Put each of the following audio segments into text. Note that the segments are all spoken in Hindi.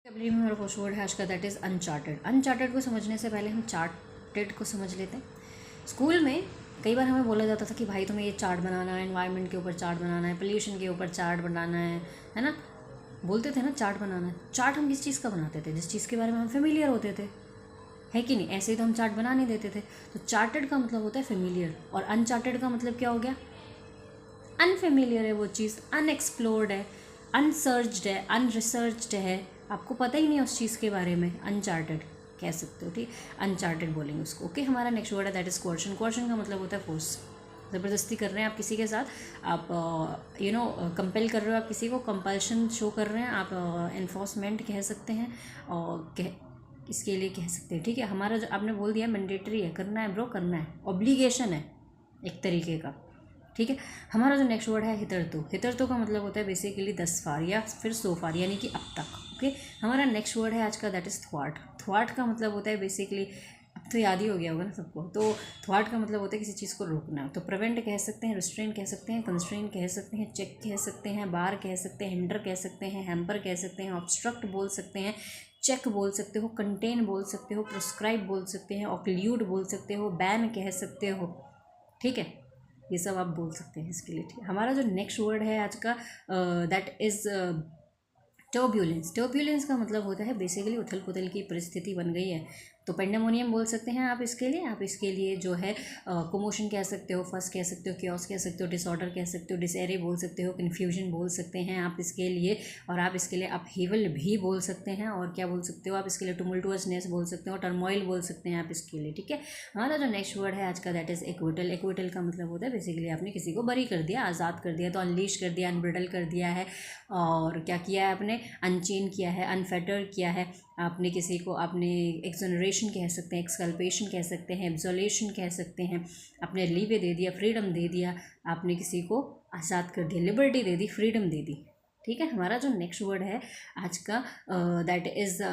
में हमारा फर्स्ट वर्ड है आज का, दैट इज़ अनचार्टेड। अनचार्टेड को समझने से पहले हम चार्टेड को समझ लेते हैं। स्कूल में कई बार हमें बोला जाता था कि भाई तुम्हें ये चार्ट बनाना है, एनवायरनमेंट के ऊपर चार्ट बनाना है, पोल्यूशन के ऊपर चार्ट बनाना है ना। बोलते थे ना चार्ट बनाना है। चार्ट हम किस चीज़ का बनाते थे? जिस चीज़ के बारे में हम फेमिलियर होते थे, है कि नहीं? ऐसे ही तो हम चार्ट बना नहीं देते थे। तो चार्टेड का मतलब होता है फेमिलियर, और अनचार्टेड का मतलब क्या हो गया? अनफेमिलियर है वो चीज़, अनएक्सप्लोर्ड है, अनसर्च्ड है, अनरिसर्च्ड है, आपको पता ही नहीं उस चीज़ के बारे में, अनचार्टेड कह सकते हो। ठीक, अनचार्टेड बोलेंगे उसको। ओके, हमारा नेक्स्ट वर्ड है दैट इज़ कोर्शन। कोर्शन का मतलब होता है फोर्स। ज़बरदस्ती कर रहे हैं आप किसी के साथ, आप कंपेल कर रहे हो आप किसी को, कंपल्शन शो कर रहे हैं आप, एनफोर्समेंट कह सकते हैं, और इसके लिए कह सकते हैं। ठीक है, हमारा जो आपने बोल दिया मैंडेटरी है, करना है ब्रो, करना है, ऑब्लिगेशन है एक तरीके का। ठीक है, हमारा जो नेक्स्ट वर्ड है हितरतु। हितरतु का मतलब होता है बेसिकली 10 फार या फिर 100 फार, यानी कि अब तक। ओके, हमारा नेक्स्ट वर्ड है आज का दैट इज़ थ्वाट। थ्वाट का मतलब होता है बेसिकली, अब तो याद ही हो गया होगा ना सबको, तो थ्वाट का मतलब होता है किसी चीज़ को रोकना। तो प्रिवेंट कह सकते हैं, रिस्ट्रेन कह सकते हैं, कंस्ट्रेन कह सकते हैं, चेक कह सकते हैं, बार कह सकते हैं, हिंडर कह सकते हैं, हैम्पर कह सकते हैं, ऑब्स्ट्रक्ट बोल सकते हैं, चेक बोल सकते हो, कंटेन बोल सकते हो, प्रिस्क्राइब बोल सकते हैं, ऑक्ल्यूड बोल सकते हो, बैन कह सकते हो। ठीक है, ये सब आप बोल सकते हैं इसके लिए। ठीक है, हमारा जो नेक्स्ट वर्ड है आज का दैट इज़ टर्ब्यूलेंस। टर्ब्यूलेंस का मतलब होता है बेसिकली उथल पुथल की परिस्थिति बन गई है, तो पेंडेमोनियम बोल सकते हैं आप इसके लिए। आप इसके लिए जो है कोमोशन कह सकते हो, फस कह सकते हो, क्योस कह सकते हो, डिसऑर्डर कह सकते हो, डिसएरे बोल सकते हो, कन्फ्यूजन बोल सकते हैं आप इसके लिए, और आप इसके लिए अपहीवल भी बोल सकते हैं, और क्या बोल सकते हो आप इसके लिए? टुमुल्टुअसनेस बोल सकते हो, टर्मोइल बोल सकते हैं आप इसके लिए। ठीक है, हमारा जो नेक्स्ट वर्ड है आज का दैट इज़ एक्विटल। एक्विटल का मतलब होता है बेसिकली आपने किसी को बरी कर दिया, आज़ाद कर दिया, तो अनलीश कर दिया, अनब्रिडल कर दिया है, और क्या किया है आपने? अनचेन किया है, अनफेटर किया है आपने किसी को। आपने एक्सोनरेशन कह सकते हैं, एक्सकल्पेशन कह सकते हैं, एब्जोलेशन कह सकते हैं, आपने लीवे दे दिया, फ्रीडम दे दिया, आपने किसी को आज़ाद कर दिया, लिबर्टी दे दी, फ्रीडम दे दी। ठीक है, हमारा जो नेक्स्ट वर्ड है आज का दैट इज़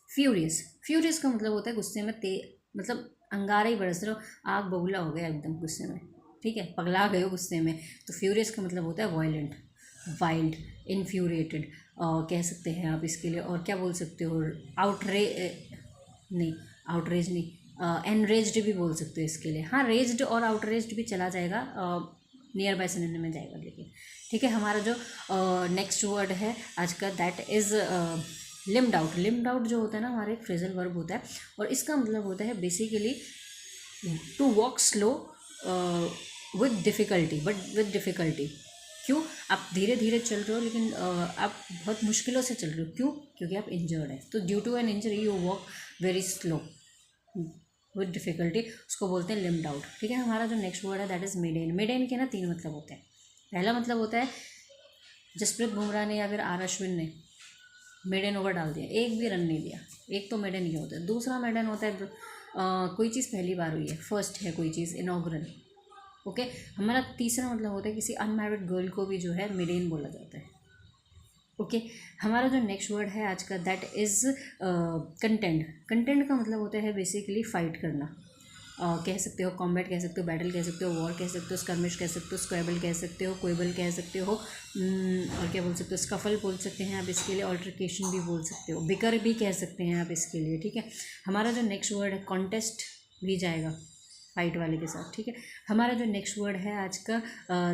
फ्यूरियस। फ्यूरियस का मतलब होता है गुस्से में मतलब अंगारा ही बरस रहे हो, आग बबूला हो गया एकदम गुस्से में। ठीक है, पगला गए हो गुस्से में, तो फ्यूरियस का मतलब होता है वायलेंट, वाइल्ड, इन्फ्यूरिएटेड कह सकते हैं आप इसके लिए। और क्या बोल सकते हो? नहीं, आउटरेज नहीं, एनरेज्ड भी बोल सकते हो इसके लिए। हाँ, रेज्ड और आउटरेज्ड भी चला जाएगा, नियर बाय सिनोनिम में जाएगा लेकिन। ठीक है, हमारा जो नेक्स्ट वर्ड है आज का that is limbed out. Limbed out जो होता है ना हमारे, एक फ्रेजल वर्ब होता है, और इसका मतलब होता है basically to walk slow with difficulty, but with difficulty. क्यों? आप धीरे धीरे चल रहे हो, लेकिन आप बहुत मुश्किलों से चल रहे हो। क्यों? क्योंकि आप इंजर्ड है, तो due to an injury you walk very slow with difficulty, उसको बोलते हैं लिम्ड आउट। ठीक है, हमारा जो नेक्स्ट वर्ड है दैट इज़ मिडेन। मिडेन के ना 3 मतलब होते हैं। पहला मतलब होता है जसप्रीत बुमराह ने या फिर आर अश्विन ने मिडेन ओवर डाल दिया, एक भी रन नहीं दिया, एक तो मिडेन ये होता है। दूसरा मिडेन होता है कोई चीज़ पहली बार हुई है, फर्स्ट है कोई चीज़, इनॉग्रल। ओके, हमारा तीसरा मतलब होता है किसी अनमैरिड गर्ल को भी जो है मिडेन बोला जाता है। ओके, हमारा जो नेक्स्ट वर्ड है आज का दैट इज़ कंटेंट। कंटेंट का मतलब होता है बेसिकली फाइट करना, कह सकते हो कॉम्बैट, कह सकते हो बैटल, कह सकते हो वॉर, कह सकते हो स्कर्मिश, कह सकते हो स्क्वेबल, कह सकते हो कोएबल, कह सकते हो और क्या बोल सकते हो? स्कफल बोल सकते हैं आप इसके लिए, ऑल्ट्रिकेशन भी बोल सकते हो, बिकर भी कह सकते हैं आप इसके लिए। ठीक है, हमारा जो नेक्स्ट वर्ड है कॉन्टेस्ट भी जाएगा फाइट वाले के साथ। ठीक है, हमारा जो नेक्स्ट वर्ड है आज का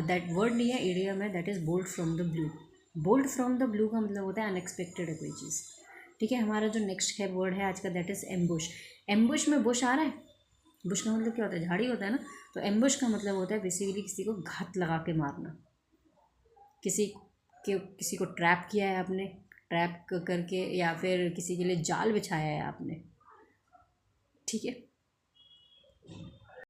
दैट वर्ड नहीं है, इडियम है, that is bold from the blue. Bold from the blue का मतलब होता है अनएक्सपेक्टेड है कोई चीज़। ठीक है, हमारा जो नेक्स्ट है वर्ड है आज का दैट इज़ एम्बुश। एम्बुश में बुश आ रहा है, बुश का मतलब क्या होता है? झाड़ी होता है ना, तो एम्बुश का मतलब होता है बेसिकली किसी को घात लगा के मारना, किसी को ट्रैप किया है आपने, ट्रैप करके, या फिर किसी के लिए जाल बिछाया है आपने। ठीक है,